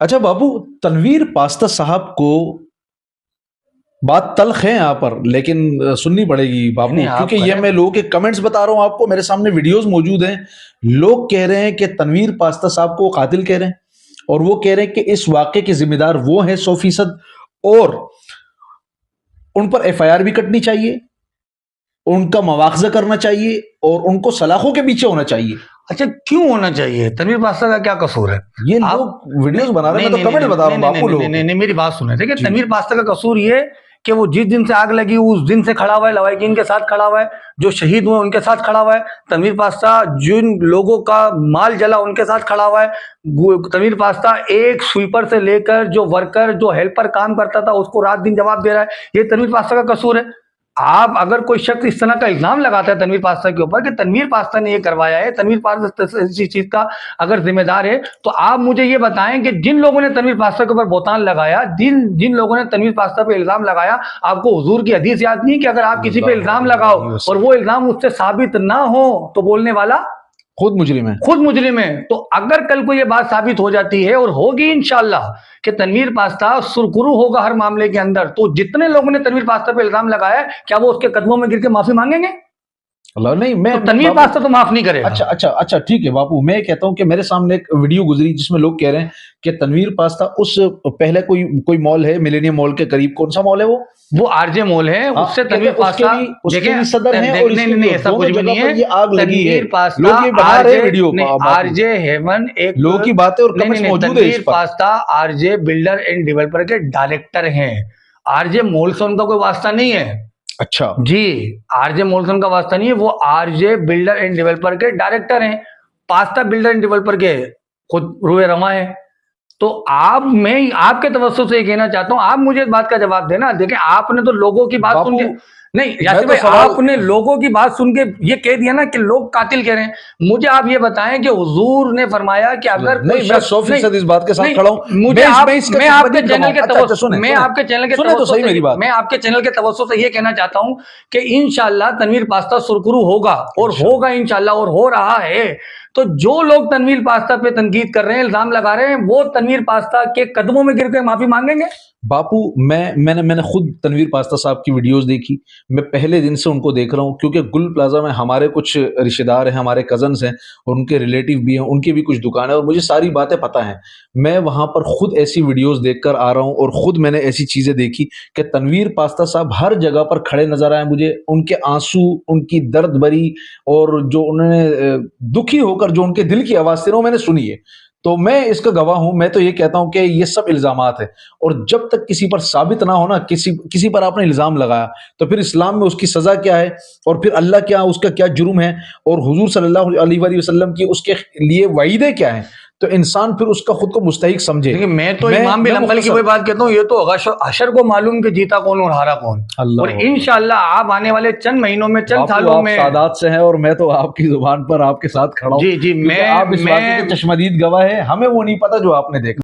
अच्छा बाबू, तनवीर पास्ता साहब को बात तल्ख है यहाँ पर, लेकिन सुननी पड़ेगी बाबू, नहीं आप क्योंकि ये करें। मैं लोगों के कमेंट्स बता रहा हूँ आपको, मेरे सामने वीडियोस मौजूद हैं। लोग कह रहे हैं कि तनवीर पास्ता साहब को कातिल कह रहे हैं, और वो कह रहे हैं कि इस वाक़े के जिम्मेदार वो हैं 100%, और उन पर एफआईआर भी कटनी चाहिए, उनका मुआवजा करना चाहिए, और उनको सलाखों के पीछे होना चाहिए। अच्छा, क्यों होना चाहिए? तनवीर पास्ता का क्या कसूर है? ये आप लोग वीडियोस बना रहे हैं, मैं तो कमेंट बता रहा हूँ बापू लोगों के। नहीं, मेरी बात सुने। देखिए, जी। तनवीर पास्ता का कसूर ये कि वो जिस दिन से आग लगी उस दिन से खड़ा हुआ है, लवाकिन के साथ खड़ा हुआ है, जो शहीद हुए उनके साथ खड़ा हुआ है। तनवीर पास्ता जिन लोगों का माल जला उनके साथ खड़ा हुआ है। तनवीर पास्ता एक स्वीपर से लेकर जो वर्कर, जो हेल्पर काम करता था, उसको रात दिन जवाब दे रहा है। ये तनवीर पास्ता का कसूर है। आप अगर कोई शख्स इस तरह का इल्जाम लगाता है तनवीर पास्ता के ऊपर कि तनवीर पास्ता ने ये करवाया है, तनवीर पास्ता इस चीज का अगर जिम्मेदार है, तो आप मुझे ये बताएं कि जिन लोगों ने तनवीर पास्ता के ऊपर बोतान लगाया, जिन जिन लोगों ने तनवीर पास्ता पे इल्जाम लगाया, आपको हुजूर की हदीस याद नहीं कि अगर आप किसी पे इल्जाम लगाओ और वो इल्जाम उससे साबित ना हो तो बोलने वाला खुद मुजरिम है, खुद मुजरिम है। तो अगर कल को ये बात साबित हो जाती है, और होगी इंशाअल्लाह, कि तनवीर पास्ता सुरखुरू होगा हर मामले के अंदर, तो जितने लोगों ने तनवीर पास्ता पे इल्जाम लगाया है, क्या वो उसके कदमों में गिर के माफी मांगेंगे? अल्लाह नहीं। मैं तो तनवीर पास्ता तो माफ नहीं करेगा। अच्छा अच्छा अच्छा, ठीक है बापू, मैं कहता हूं कि मेरे सामने एक वीडियो गुजरी जिसमें लोग कह रहे हैं कि तनवीर पास्ता उस पहले कोई मॉल है मिलेनियम मॉल के करीब, कौन सा मॉल है वो आरजे मॉल है, उससे तनवीर पास्ता उसके भी सदर हैं, और इसके भी ऐसा कुछ भी नहीं है। ये आग लगी है, तनवीर पास्ता लोग ये बना रहे हैं वीडियो, आरजे हेवन एक लोगों की बातें और कमेंट्स मौजूद है इस तनवीर पर। Pasta RJ builder end developer के डायरेक्टर हैं। आरजे मॉल से उनका कोई वास्ता नहीं है। अच्छा जी, आरजे मोल्सन का वास्ता नहीं है, वो आरजे बिल्डर एंड डेवलपर के डायरेक्टर हैं। पास्ता बिल्डर एंड डेवलपर के खुद रुए रवा है। तो मैं आपके तवज्जो से ये कहना चाहता हूं, आप मुझे इस बात का जवाब देना। देखिए, आपने तो लोगों की बात सुन के, नहीं यासिर भाई, आपने लोगों की बात सुन के ये कह दिया ना कि लोग कातिल कह रहे हैं। मुझे आप ये बताएं कि हुजूर ने फरमाया कि अगर मैं 100% इस बात के साथ खड़ा हूं। मुझे मैं आपके चैनल के तवज्जो मैं आपके चैनल के तवज्जो से ये कहना चाहता हूं कि इंशाअल्लाह तनवीर पास्ता सुरखुरू होगा, और होगा इंशाअल्लाह, और हो रहा है। तो जो लोग तनवीर पास्ता पे तनकीद कर रहे हैं, इल्जाम लगा रहे हैं, वो तनवीर पास्ता के कदमों में गिर के माफी मांगेंगे। बापू, मैंने खुद तनवीर पास्ता साहब की वीडियोस देखी। मैं पहले दिन से उनको देख रहा हूँ, क्योंकि गुल प्लाजा में हमारे कुछ रिश्तेदार हैं, हमारे कजन्स हैं, और उनके रिलेटिव भी हैं, उनकी भी कुछ दुकान है, और मुझे सारी बातें पता हैं। मैं वहाँ पर खुद ऐसी वीडियोस देखकर आ रहा हूँ, और खुद मैंने ऐसी चीज़ें देखी कि तनवीर पास्ता साहब हर जगह पर खड़े नजर आए मुझे। उनके आंसू, उनकी दर्द भरी, और जो उन्होंने दुखी होकर जो उनके दिल की आवाज़ थी वो मैंने सुनी है। तो मैं इसका गवाह हूं। मैं तो ये कहता हूं कि ये सब इल्जामात है, और जब तक किसी पर साबित ना हो ना, किसी पर आपने इल्जाम लगाया, तो फिर इस्लाम में उसकी सजा क्या है, और फिर अल्लाह क्या, उसका क्या जुर्म है, और हुजूर सल्लल्लाहु अलैहि वसल्लम की उसके लिए वईदे क्या है, तो इंसान फिर उसका खुद को मुस्तहिक समझे। मैं तो इमाम बिन हंबल की वही बात कहता हूँ, ये तो हशर को मालूम कि जीता कौन और हारा कौन। और इंशाअल्लाह आप आने वाले चंद महीनों में, चंद सालों में, सादात से हैं, और मैं तो आपकी जुबान पर आपके साथ खड़ा हूँ। जी जी, आप इस बात के चश्मदीद गवाह है, हमें वो नहीं पता जो आपने देखा।